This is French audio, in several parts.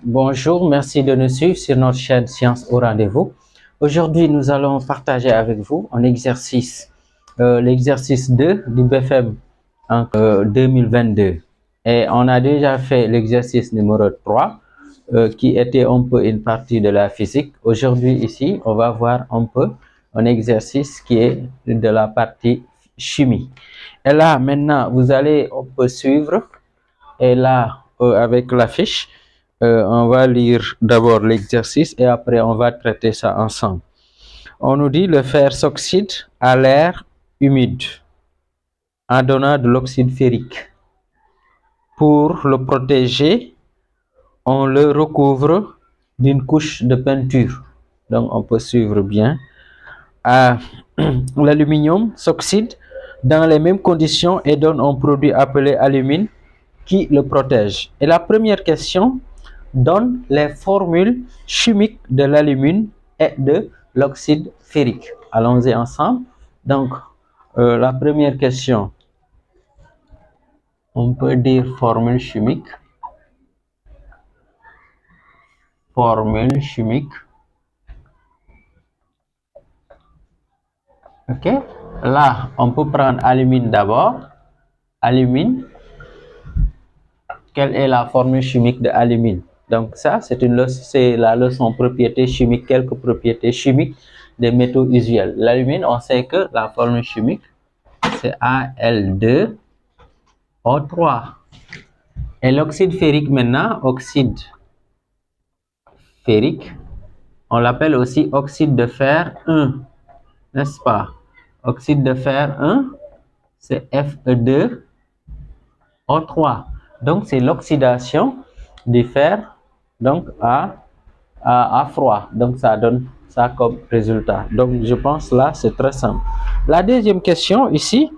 Bonjour, merci de nous suivre sur notre chaîne Sciences au rendez-vous. Aujourd'hui, nous allons partager avec vous un exercice, l'exercice 2 du BFM en 2022. Et on a déjà fait l'exercice numéro 3, qui était un peu une partie de la physique. Aujourd'hui, ici, on va voir un peu un exercice qui est de la partie chimie. Et là, maintenant, on peut suivre. Et là, avec la fiche, on va lire d'abord l'exercice et après on va traiter ça ensemble. On nous dit le fer s'oxyde à l'air humide en donnant de l'oxyde ferrique. Pour le protéger, on le recouvre d'une couche de peinture. Donc on peut suivre bien. L'aluminium s'oxyde dans les mêmes conditions et donne un produit appelé alumine qui le protège. Et la première question donne les formules chimiques de l'alumine et de l'oxyde ferrique. Allons-y ensemble. Donc, la première question, on peut dire formule chimique. Formule chimique. OK. Là, on peut prendre alumine d'abord. Alumine. Quelle est la formule chimique de alumine? Donc ça, c'est la leçon propriétés chimiques, quelques propriétés chimiques des métaux usuels. L'alumine, on sait que la formule chimique, c'est Al2O3. Et l'oxyde ferrique maintenant, oxyde ferrique, on l'appelle aussi oxyde de fer 1, n'est-ce pas? Oxyde de fer 1, c'est Fe2O3. Donc, c'est l'oxydation du fer donc à froid. Donc, ça donne ça comme résultat. Donc, je pense là, c'est très simple. La deuxième question ici,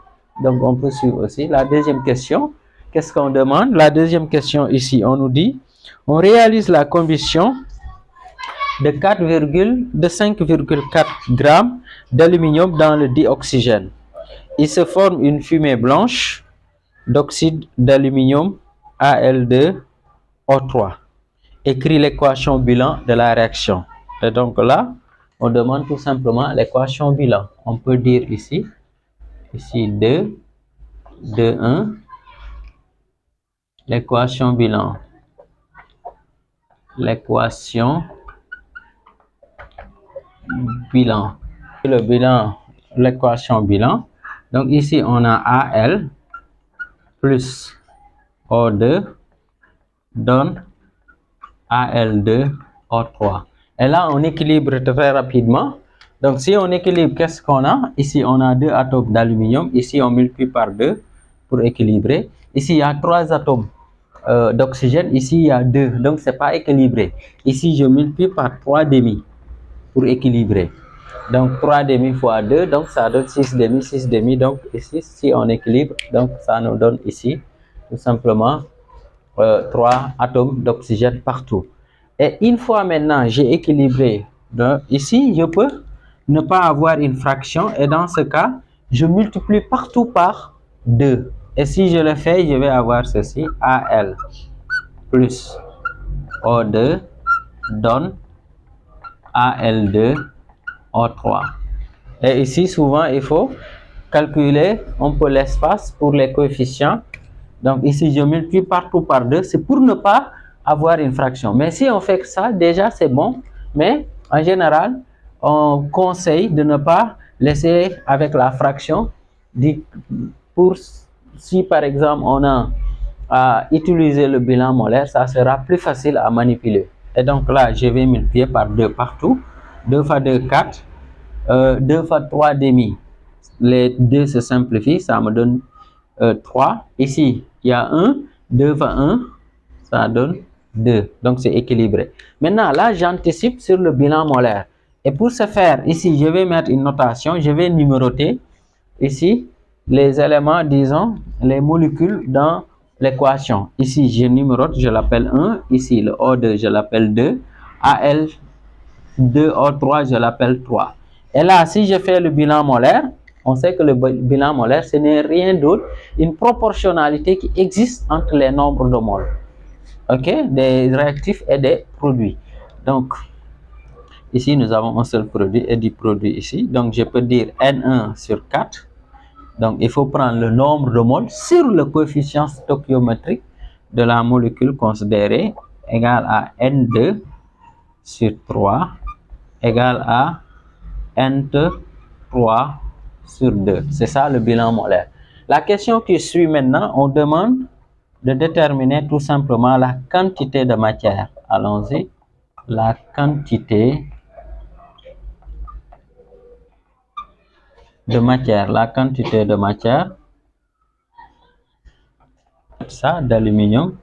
donc on peut suivre aussi. La deuxième question, qu'est-ce qu'on demande? La deuxième question ici, on nous dit, on réalise la combustion de 5,4 grammes d'aluminium dans le dioxygène. Il se forme une fumée blanche d'oxyde d'aluminium Al2O3. Écrit l'équation bilan de la réaction. Et donc là, on demande tout simplement l'équation bilan. On peut dire ici 2, 2, 1, l'équation bilan. L'équation bilan. Le bilan, l'équation bilan. Donc ici, on a Al plus O2 donne Al2O3. Et là, on équilibre très rapidement. Donc, si on équilibre, qu'est-ce qu'on a? Ici, on a 2 atomes d'aluminium. Ici, on multiplie par 2 pour équilibrer. Ici, il y a 3 atomes d'oxygène. Ici, il y a 2. Donc, ce n'est pas équilibré. Ici, je multiplie par 3 demi pour équilibrer. Donc, 3 demi fois 2, donc ça donne 6 demi, 6 demi. Donc, ici, si on équilibre, donc ça nous donne ici, tout simplement, 3 atomes d'oxygène partout. Et une fois maintenant j'ai équilibré, donc ici je peux ne pas avoir une fraction et dans ce cas je multiplie partout par 2. Et si je le fais, je vais avoir ceci, Al plus O2 donne Al2O3. Et ici souvent il faut calculer un peu l'espace pour les coefficients. Donc ici, je multiplie partout par 2, c'est pour ne pas avoir une fraction. Mais si on fait ça, déjà c'est bon. Mais en général, on conseille de ne pas laisser avec la fraction. Si par exemple on a à utiliser le bilan molaire, ça sera plus facile à manipuler. Et donc là, je vais multiplier par 2 partout. 2 fois 2, 4. 2 fois 3 demi. Les 2 se simplifient, ça me donne 3. Ici, il y a 1, 2 fois 1, ça donne 2. Donc, c'est équilibré. Maintenant, là, j'anticipe sur le bilan molaire. Et pour ce faire, ici, je vais mettre une notation. Je vais numéroter ici les éléments, disons, les molécules dans l'équation. Ici, je numérote, je l'appelle 1. Ici, le O2, je l'appelle 2. Al2O3, je l'appelle 3. Et là, si je fais le bilan molaire, on sait que le bilan molaire, ce n'est rien d'autre, une proportionnalité qui existe entre les nombres de moles. ok, des réactifs et des produits. Donc, ici, nous avons un seul produit et du produit ici. Donc, je peux dire N1 sur 4. Donc, il faut prendre le nombre de moles sur le coefficient stoichiométrique de la molécule considérée égal à N2 sur 3 égal à N3 sur 2. C'est ça le bilan molaire. La question qui suit maintenant, on demande de déterminer tout simplement la quantité de matière. Allons-y. La quantité de matière. La quantité de matière. Ça, d'aluminium.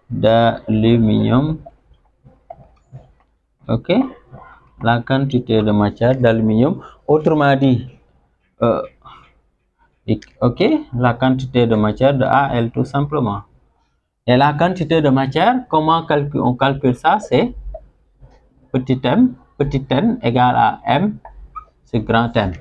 D'aluminium. Ok. La quantité de matière d'aluminium. Autrement dit, ok, la quantité de matière de Al tout simplement. Et la quantité de matière, comment on calcule ça? C'est petit n égale à m sur grand M.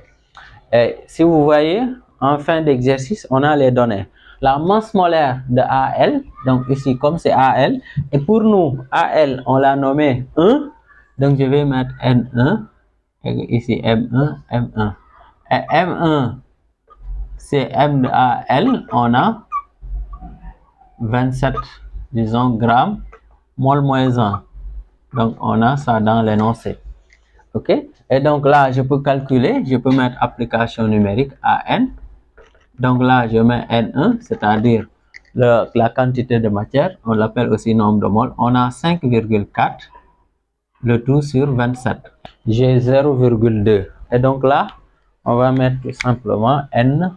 Et si vous voyez, en fin d'exercice, on a les données. La masse molaire de Al, donc ici, comme c'est Al, et pour nous, Al, on l'a nommé 1, donc je vais mettre N1, et ici M1, M1. Et M1, c'est M de Al, on a 27, disons, grammes, mol moins 1. Donc, on a ça dans l'énoncé. OK? Et donc là, je peux calculer, je peux mettre application numérique à N. Donc là, je mets N1, c'est-à-dire la quantité de matière, on l'appelle aussi nombre de moles. On a 5,4, le tout sur 27. J'ai 0,2. Et donc là, on va mettre tout simplement N1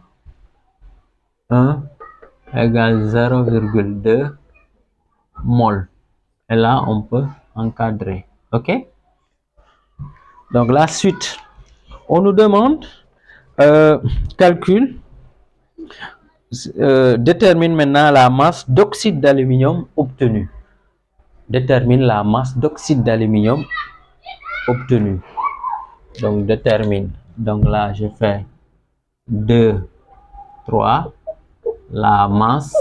égale 0,2 mol. Et là, on peut encadrer. OK? Donc la suite, on nous demande calcul, détermine maintenant la masse d'oxyde d'aluminium obtenue. Détermine la masse d'oxyde d'aluminium obtenue. Donc détermine. Donc là, je fais 2, 3, la masse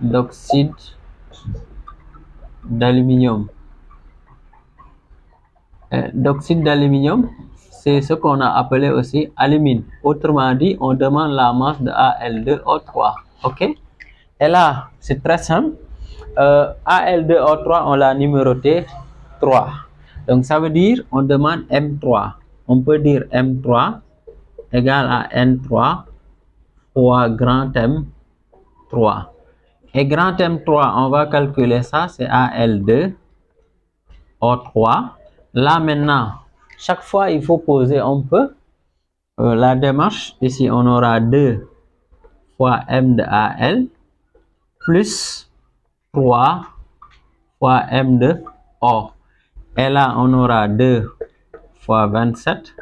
d'oxyde d'aluminium. D'oxyde d'aluminium, c'est ce qu'on a appelé aussi alumine. Autrement dit, on demande la masse de Al2O3. OK? Et là, c'est très simple. Al2O3, on l'a numéroté 3. Donc, ça veut dire on demande M3. On peut dire M3 égale à N3 fois grand M3. Et grand M3, on va calculer ça, c'est Al2O3. Là maintenant, chaque fois il faut poser un peu la démarche. Ici on aura 2 fois M de Al plus 3 fois M de O. Et là on aura 2 fois 27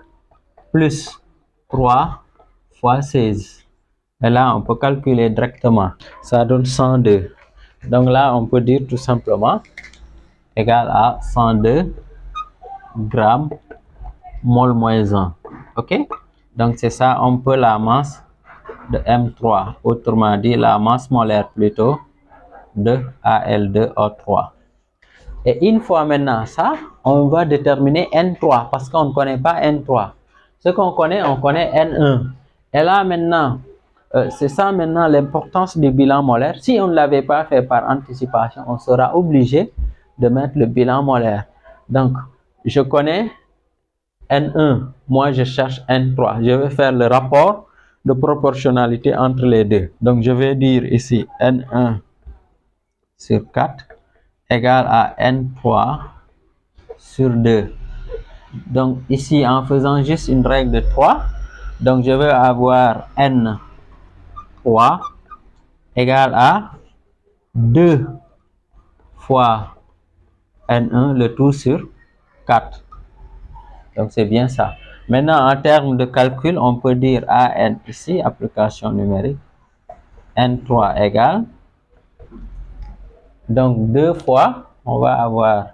plus 3 fois 16. Et là on peut calculer directement. Ça donne 102. Donc là on peut dire tout simplement égal à 102 grammes mol moins 1. OK? Donc c'est ça un peu la masse de M3. Autrement dit, la masse molaire plutôt de Al2O3. Et une fois maintenant ça, on va déterminer N3 parce qu'on ne connaît pas N3. Ce qu'on connaît, on connaît N1. Et là maintenant, c'est ça maintenant l'importance du bilan molaire. Si on ne l'avait pas fait par anticipation, on sera obligé de mettre le bilan molaire. Donc, je connais N1, moi je cherche N3. Je vais faire le rapport de proportionnalité entre les deux. Donc je vais dire ici N1 sur 4 égale à N3 sur 2. Donc ici en faisant juste une règle de 3, donc je vais avoir N3 égale à 2 fois N1 le tout sur 4. Donc c'est bien ça. Maintenant, en termes de calcul, on peut dire AN ici, application numérique, N3 égale. Donc 2 fois, on va avoir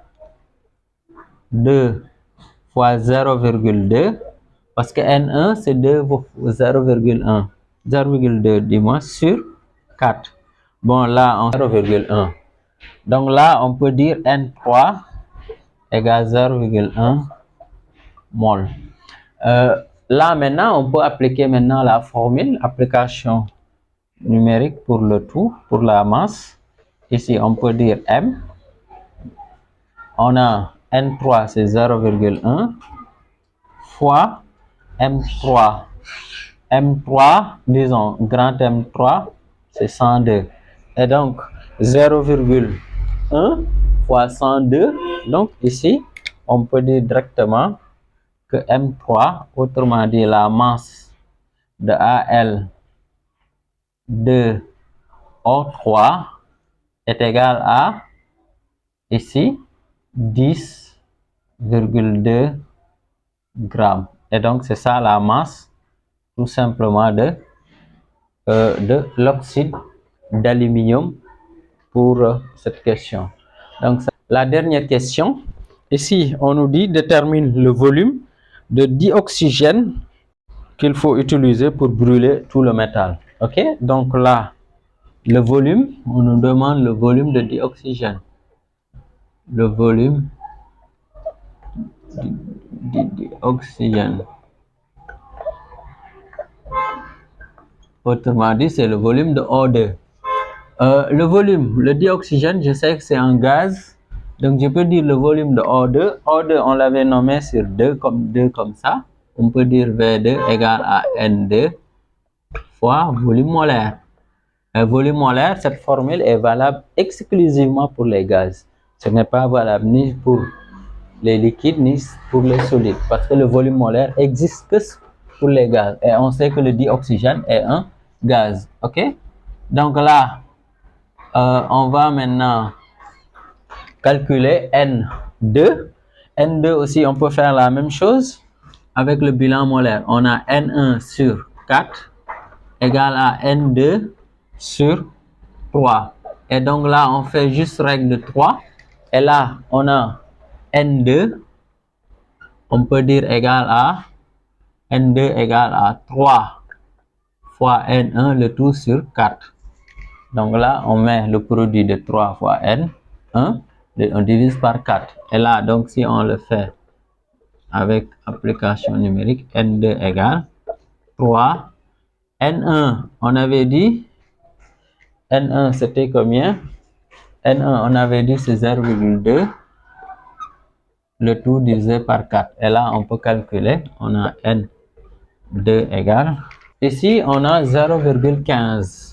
2 fois 0,2 parce que N1 c'est 2 fois 0,1. 0,2 dis-moi sur 4. Bon, là, en 0,1. Donc là, on peut dire N3 égale 0,1 mol. Là, maintenant, on peut appliquer maintenant la formule, application numérique pour le tout, pour la masse. Ici, on peut dire M. On a N3, c'est 0,1 fois M3. M3, disons, grand M3, c'est 102. Et donc, 0,1 fois 102. Donc, ici, on peut dire directement que M3, autrement dit la masse de AL de O3 est égale à, ici, 10,2 grammes. Et donc, c'est ça la masse tout simplement de l'oxyde d'aluminium pour cette question. Donc, la dernière question, ici, on nous dit détermine le volume de dioxygène qu'il faut utiliser pour brûler tout le métal. Ok, donc là, le volume, on nous demande le volume de dioxygène. Le volume de dioxygène. Autrement dit, c'est le volume de O2. Le volume, le dioxygène, je sais que c'est un gaz. Donc, je peux dire le volume de O2. O2, on l'avait nommé sur 2 comme ça. On peut dire V2 égale à N2 fois volume molaire. Volume molaire, cette formule est valable exclusivement pour les gaz. Ce n'est pas valable ni pour les liquides ni pour les solides. Parce que le volume molaire existe que pour les gaz. Et on sait que le dioxygène est un gaz. Ok? Donc là, on va maintenant calculer N2. N2 aussi, on peut faire la même chose avec le bilan molaire. On a N1 sur 4 égale à N2 sur 3. Et donc là, on fait juste règle de 3. Et là, on a N2. On peut dire égal à N2 égale à 3 fois N1, le tout sur 4. Donc là, on met le produit de 3 fois N1, on divise par 4. Et là, donc si on le fait avec application numérique, N2 égale 3. N1, on avait dit, N1 c'était combien? N1, on avait dit c'est 0,2. Le tout divisé par 4. Et là, on peut calculer, on a N2 égale. Ici, on a 0,15.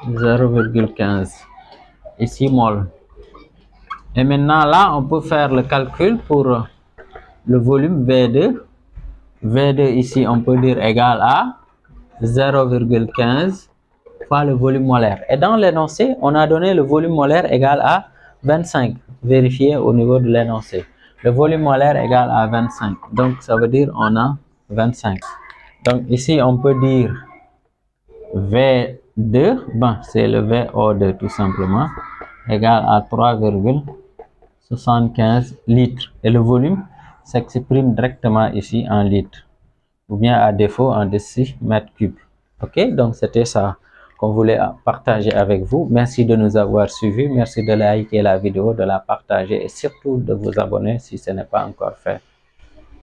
0,15. Ici, mol. Et maintenant, là, on peut faire le calcul pour le volume V2. V2, ici, on peut dire égal à 0,15 fois le volume molaire. Et dans l'énoncé, on a donné le volume molaire égal à 25. Vérifiez au niveau de l'énoncé. Le volume molaire égal à 25. Donc, ça veut dire on a 25. Donc, ici, on peut dire V2, ben, c'est le VO2 tout simplement, égal à 3,75 litres. Et le volume s'exprime directement ici en litres, ou bien à défaut en décimètres cubes. Ok, donc c'était ça qu'on voulait partager avec vous. Merci de nous avoir suivis. Merci de liker la vidéo, de la partager et surtout de vous abonner si ce n'est pas encore fait.